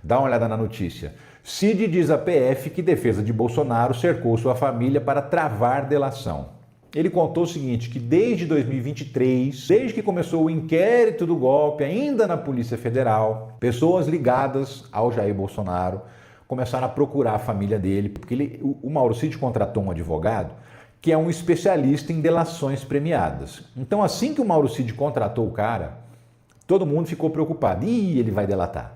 Dá uma olhada na notícia. Cid diz à PF que defesa de Bolsonaro cercou sua família para travar delação. Ele contou o seguinte, que desde 2023, desde que começou o inquérito do golpe, ainda na Polícia Federal, pessoas ligadas ao Jair Bolsonaro começaram a procurar a família dele, porque o Mauro Cid contratou um advogado que é um especialista em delações premiadas. Então, assim que o Mauro Cid contratou o cara, todo mundo ficou preocupado. Ih, ele vai delatar.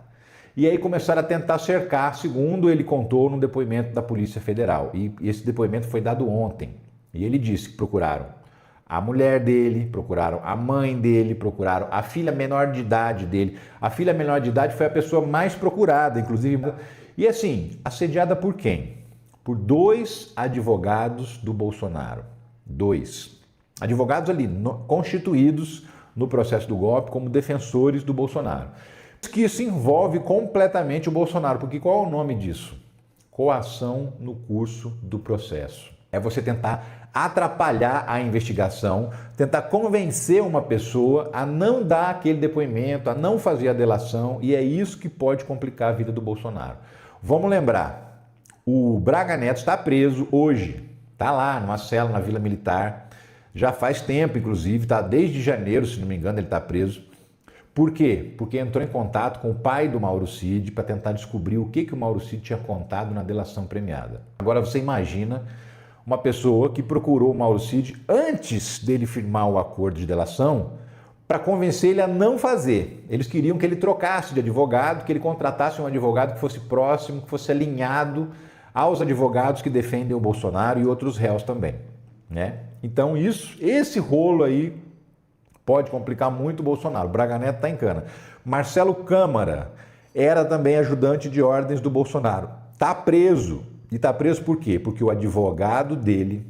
E aí começaram a tentar cercar, segundo ele contou no depoimento da Polícia Federal. E esse depoimento foi dado ontem. E ele disse que procuraram a mulher dele, procuraram a mãe dele, procuraram a filha menor de idade dele. A filha menor de idade foi a pessoa mais procurada, inclusive. E assim, assediada por quem? Por 2 advogados do Bolsonaro. 2 advogados ali, constituídos no processo do golpe como defensores do Bolsonaro. Que isso envolve completamente o Bolsonaro, porque qual é o nome disso? Coação no curso do processo. É você tentar atrapalhar a investigação, tentar convencer uma pessoa a não dar aquele depoimento, a não fazer a delação, e é isso que pode complicar a vida do Bolsonaro. Vamos lembrar, o Braga Neto está preso hoje, está lá numa cela na Vila Militar, já faz tempo, inclusive, está desde janeiro, se não me engano, ele está preso. Por quê? Porque entrou em contato com o pai do Mauro Cid para tentar descobrir o que o Mauro Cid tinha contado na delação premiada. Agora você imagina uma pessoa que procurou o Mauro Cid antes dele firmar o acordo de delação para convencer ele a não fazer. Eles queriam que ele trocasse de advogado, que ele contratasse um advogado que fosse próximo, que fosse alinhado aos advogados que defendem o Bolsonaro e outros réus também, né? Então esse rolo aí pode complicar muito o Bolsonaro. O Braga Neto está em cana. Marcelo Câmara era também ajudante de ordens do Bolsonaro. Está preso. E está preso por quê? Porque o advogado dele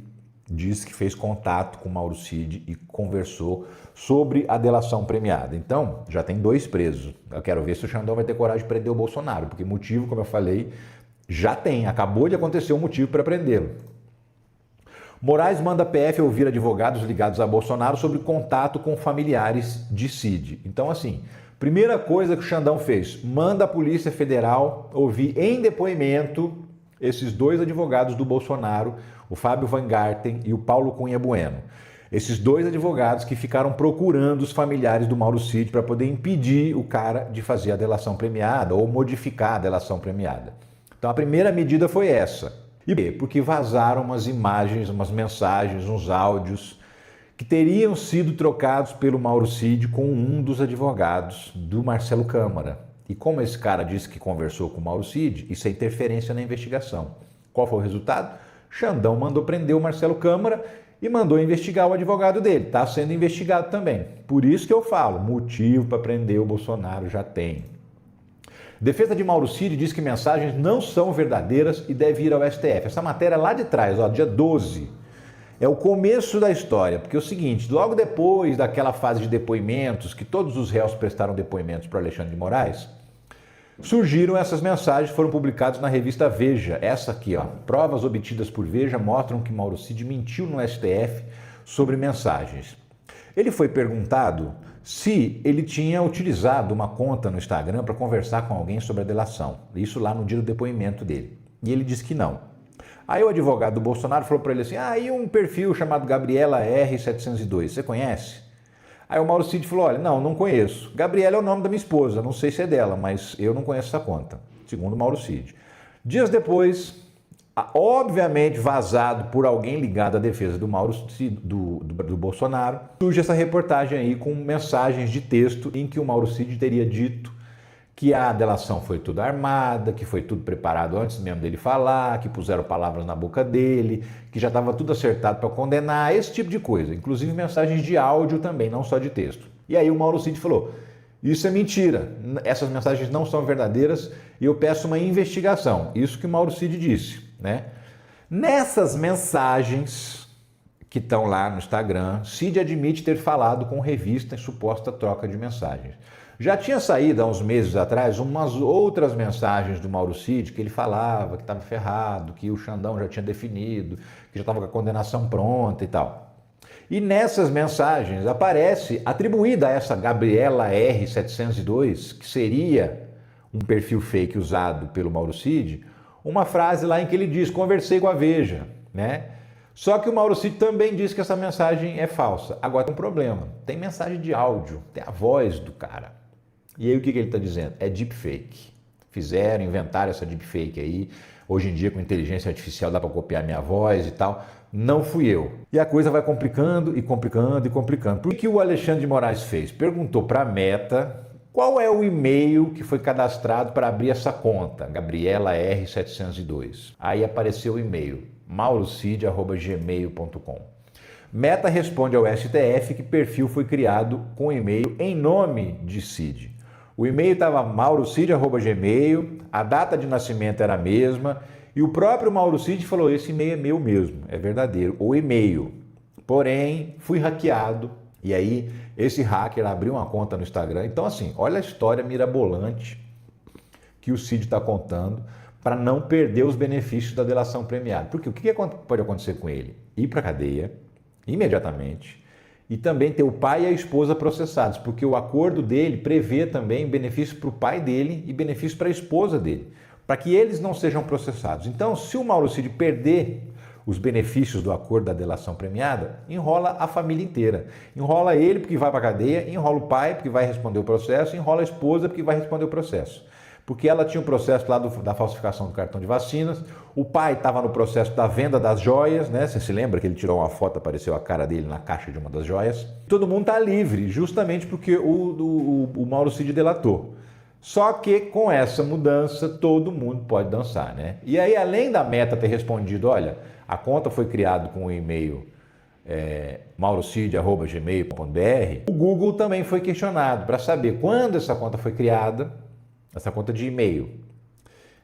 disse que fez contato com o Mauro Cid e conversou sobre a delação premiada. Então, já tem 2 presos. Eu quero ver se o Xandão vai ter coragem de prender o Bolsonaro, porque motivo, como eu falei, já tem. Acabou de acontecer um motivo para prendê-lo. Moraes manda a PF ouvir advogados ligados a Bolsonaro sobre contato com familiares de Cid. Então, assim, primeira coisa que o Xandão fez, manda a Polícia Federal ouvir em depoimento esses 2 advogados do Bolsonaro, o Fábio Van Garten e o Paulo Cunha Bueno. Esses 2 advogados que ficaram procurando os familiares do Mauro Cid para poder impedir o cara de fazer a delação premiada ou modificar a delação premiada. Então, a primeira medida foi essa. E por quê? Porque vazaram umas imagens, umas mensagens, uns áudios que teriam sido trocados pelo Mauro Cid com um dos advogados do Marcelo Câmara. E como esse cara disse que conversou com o Mauro Cid, isso é interferência na investigação. Qual foi o resultado? Xandão mandou prender o Marcelo Câmara e mandou investigar o advogado dele. Está sendo investigado também. Por isso que eu falo, motivo para prender o Bolsonaro já tem. Defesa de Mauro Cid diz que mensagens não são verdadeiras e deve ir ao STF. Essa matéria lá de trás, ó, dia 12, é o começo da história, porque é o seguinte, logo depois daquela fase de depoimentos, que todos os réus prestaram depoimentos para Alexandre de Moraes, surgiram essas mensagens, foram publicadas na revista Veja. Essa aqui, ó, provas obtidas por Veja mostram que Mauro Cid mentiu no STF sobre mensagens. Ele foi perguntado se ele tinha utilizado uma conta no Instagram para conversar com alguém sobre a delação. Isso lá no dia do depoimento dele. E ele disse que não. Aí o advogado do Bolsonaro falou para ele assim, e um perfil chamado Gabriela R702, você conhece? Aí o Mauro Cid falou, olha, não conheço. Gabriela é o nome da minha esposa, não sei se é dela, mas eu não conheço essa conta, segundo o Mauro Cid. Dias depois, obviamente vazado por alguém ligado à defesa do Mauro Cid, do Bolsonaro, surge essa reportagem aí com mensagens de texto em que o Mauro Cid teria dito que a delação foi tudo armada, que foi tudo preparado antes mesmo dele falar, que puseram palavras na boca dele, que já estava tudo acertado para condenar, esse tipo de coisa. Inclusive mensagens de áudio também, não só de texto. E aí o Mauro Cid falou, isso é mentira, essas mensagens não são verdadeiras e eu peço uma investigação. Isso que o Mauro Cid disse, né? Nessas mensagens que estão lá no Instagram, Cid admite ter falado com revista em suposta troca de mensagens. Já tinha saído há uns meses atrás umas outras mensagens do Mauro Cid que ele falava que estava ferrado, que o Xandão já tinha definido, que já estava com a condenação pronta e tal. E nessas mensagens aparece atribuída a essa Gabriela R702, que seria um perfil fake usado pelo Mauro Cid, uma frase lá em que ele diz: conversei com a Veja, né? Só que o Mauro Cid também diz que essa mensagem é falsa. Agora tem um problema, tem mensagem de áudio, tem a voz do cara. E aí o que ele está dizendo? É deepfake. Inventaram essa deepfake aí. Hoje em dia com inteligência artificial dá para copiar minha voz e tal. Não fui eu. E a coisa vai complicando e complicando e complicando. Por que o Alexandre de Moraes fez? Perguntou para a Meta qual é o e-mail que foi cadastrado para abrir essa conta, Gabriela R702. Aí apareceu o e-mail, maurocid@gmail.com. Meta responde ao STF que perfil foi criado com e-mail em nome de Cid. O e-mail estava maurocid@gmail, a data de nascimento era a mesma e o próprio Mauro Cid falou: esse e-mail é meu mesmo, é verdadeiro, o e-mail. Porém, fui hackeado e aí esse hacker abriu uma conta no Instagram. Então assim, olha a história mirabolante que o Cid está contando para não perder os benefícios da delação premiada. Porque o que pode acontecer com ele? Ir para a cadeia imediatamente e também ter o pai e a esposa processados, porque o acordo dele prevê também benefício para o pai dele e benefício para a esposa dele, para que eles não sejam processados. Então, se o Mauro Cid perder os benefícios do acordo da delação premiada, enrola a família inteira. Enrola ele porque vai para a cadeia, enrola o pai porque vai responder o processo, enrola a esposa porque vai responder o processo. Porque ela tinha o processo lá da falsificação do cartão de vacinas, o pai estava no processo da venda das joias, né? Você se lembra que ele tirou uma foto, apareceu a cara dele na caixa de uma das joias? Todo mundo está livre, justamente porque o Mauro Cid delatou. Só que com essa mudança todo mundo pode dançar, né? E aí, além da Meta ter respondido, olha, a conta foi criada com o e-mail maurocid@gmail.br, o Google também foi questionado para saber quando essa conta foi criada, essa conta de e-mail,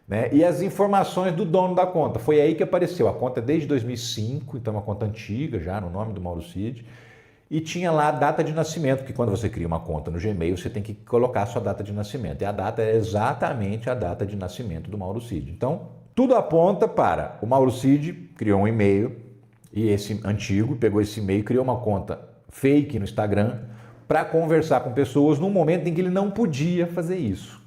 né? E as informações do dono da conta. Foi aí que apareceu. A conta é desde 2005, então é uma conta antiga já, no nome do Mauro Cid. E tinha lá a data de nascimento, que quando você cria uma conta no Gmail, você tem que colocar a sua data de nascimento. E a data é exatamente a data de nascimento do Mauro Cid. Então, tudo aponta para o Mauro Cid criou um e-mail, e esse antigo pegou esse e-mail e criou uma conta fake no Instagram para conversar com pessoas num momento em que ele não podia fazer isso,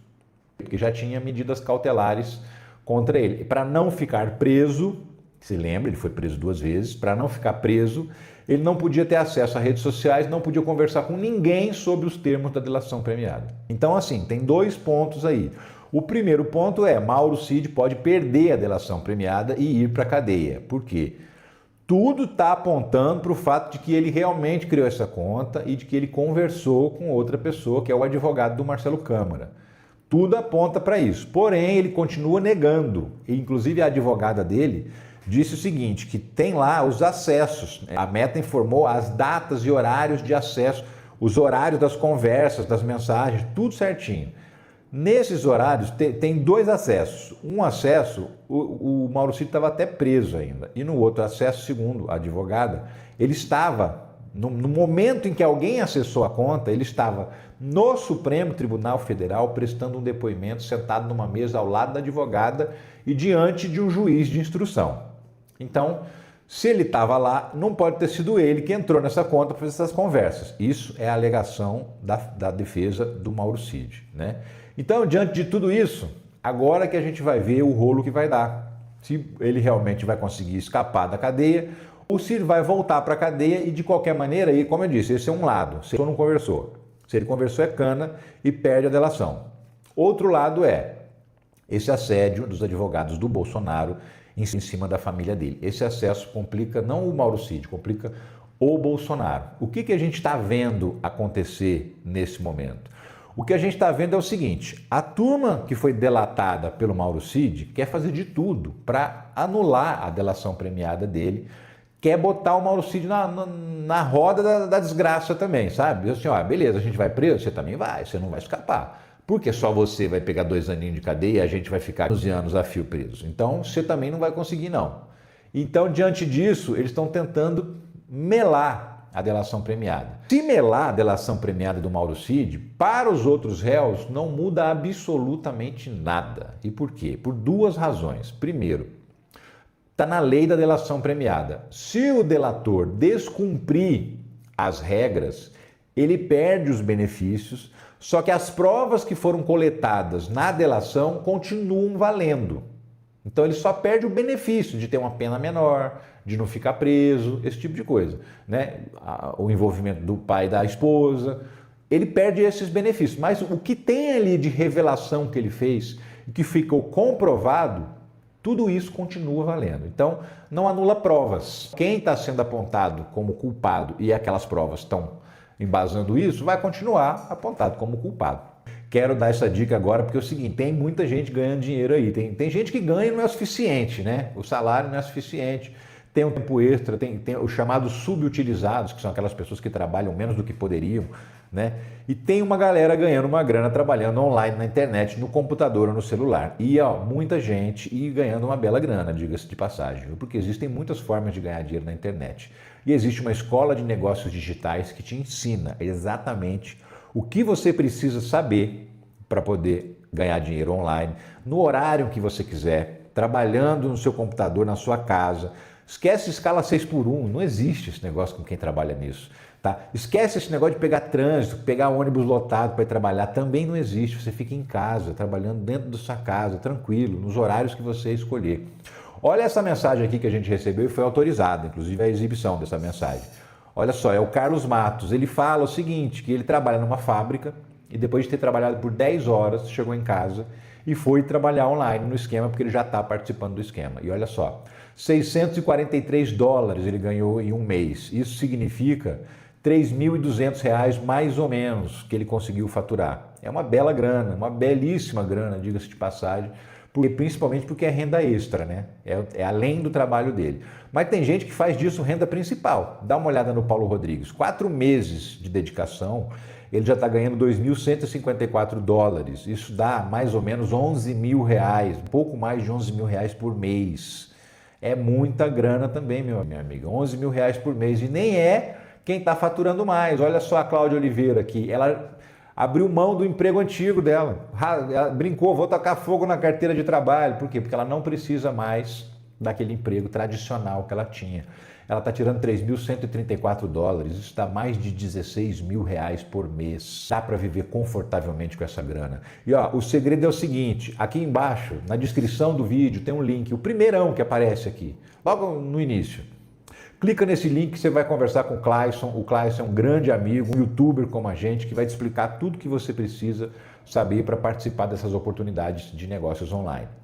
porque já tinha medidas cautelares contra ele. Para não ficar preso, se lembra, ele foi preso 2 vezes, para não ficar preso, ele não podia ter acesso a redes sociais, não podia conversar com ninguém sobre os termos da delação premiada. Então, assim, tem 2 pontos aí. O primeiro ponto é, Mauro Cid pode perder a delação premiada e ir para a cadeia. Por quê? Tudo está apontando para o fato de que ele realmente criou essa conta e de que ele conversou com outra pessoa, que é o advogado do Marcelo Câmara. Tudo aponta para isso. Porém, ele continua negando. E, inclusive, a advogada dele disse o seguinte, que tem lá os acessos. A Meta informou as datas e horários de acesso, os horários das conversas, das mensagens, tudo certinho. Nesses horários tem 2 acessos. Um acesso, o Mauro Cid estava até preso ainda. E no outro acesso, segundo a advogada, ele estava, no momento em que alguém acessou a conta, ele estava no Supremo Tribunal Federal prestando um depoimento, sentado numa mesa ao lado da advogada e diante de um juiz de instrução. Então, se ele estava lá, não pode ter sido ele que entrou nessa conta para fazer essas conversas. Isso é a alegação da defesa do Mauro Cid, né? Então, diante de tudo isso, agora que a gente vai ver o rolo que vai dar. Se ele realmente vai conseguir escapar da cadeia ou se ele vai voltar para a cadeia e, de qualquer maneira, aí, como eu disse, esse é um lado. Se ele não conversou. Se ele conversou, é cana e perde a delação. Outro lado é esse assédio dos advogados do Bolsonaro em cima da família dele. Esse acesso complica não o Mauro Cid, complica o Bolsonaro. O que a gente está vendo acontecer nesse momento? O que a gente está vendo é o seguinte, a turma que foi delatada pelo Mauro Cid quer fazer de tudo para anular a delação premiada dele, quer botar o Mauro Cid na roda da desgraça também, sabe? Assim, ó, beleza, a gente vai preso, você também vai, você não vai escapar. Porque só você vai pegar 2 aninhos de cadeia e a gente vai ficar 11 anos a fio preso. Então, você também não vai conseguir, não. Então, diante disso, eles estão tentando melar a delação premiada. Se melar a delação premiada do Mauro Cid, para os outros réus, não muda absolutamente nada. E por quê? Por 2 razões. Primeiro, está na lei da delação premiada. Se o delator descumprir as regras, ele perde os benefícios, Só que as provas que foram coletadas na delação continuam valendo. Então ele só perde o benefício de ter uma pena menor, de não ficar preso, esse tipo de coisa, né? O envolvimento do pai e da esposa, ele perde esses benefícios. Mas o que tem ali de revelação que ele fez e que ficou comprovado, tudo isso continua valendo. Então não anula provas. Quem está sendo apontado como culpado e aquelas provas estão embasando isso, vai continuar apontado como culpado. Quero dar essa dica agora porque é o seguinte, tem muita gente ganhando dinheiro aí, tem gente que ganha e não é suficiente, né? O salário não é suficiente, tem um tempo extra, tem os chamados subutilizados, que são aquelas pessoas que trabalham menos do que poderiam, né? E tem uma galera ganhando uma grana trabalhando online na internet, no computador ou no celular. E muita gente ganhando uma bela grana, diga-se de passagem, porque existem muitas formas de ganhar dinheiro na internet. E existe uma escola de negócios digitais que te ensina exatamente o que você precisa saber para poder ganhar dinheiro online, no horário que você quiser, trabalhando no seu computador, na sua casa. Esquece escala 6x1, não existe esse negócio com quem trabalha nisso. Tá? Esquece esse negócio de pegar trânsito, pegar ônibus lotado para ir trabalhar, também não existe. Você fica em casa, trabalhando dentro da sua casa, tranquilo, nos horários que você escolher. Olha essa mensagem aqui que a gente recebeu e foi autorizada, inclusive a exibição dessa mensagem. Olha só, é o Carlos Matos, ele fala o seguinte, que ele trabalha numa fábrica e depois de ter trabalhado por 10 horas, chegou em casa e foi trabalhar online no esquema, porque ele já está participando do esquema. E olha só, $643 ele ganhou em um mês. Isso significa R$3.200 mais ou menos que ele conseguiu faturar. É uma bela grana, uma belíssima grana, diga-se de passagem, principalmente porque é renda extra, né? É além do trabalho dele. Mas tem gente que faz disso renda principal. Dá uma olhada no Paulo Rodrigues. 4 meses de dedicação, ele já está ganhando $2.154. Isso dá mais ou menos R$11 mil, um pouco mais de R$11 mil por mês. É muita grana também, minha amiga. R$11 mil por mês. E nem é quem está faturando mais. Olha só a Cláudia Oliveira aqui. Ela abriu mão do emprego antigo dela. Ela brincou, vou tacar fogo na carteira de trabalho. Por quê? Porque ela não precisa mais daquele emprego tradicional que ela tinha. Ela está tirando $3.134, isso dá mais de R$16 mil por mês. Dá para viver confortavelmente com essa grana. E o segredo é o seguinte, aqui embaixo, na descrição do vídeo, tem um link, o primeirão que aparece aqui, logo no início. Clica nesse link que você vai conversar com o Clayson. O Clayson é um grande amigo, um youtuber como a gente, que vai te explicar tudo que você precisa saber para participar dessas oportunidades de negócios online.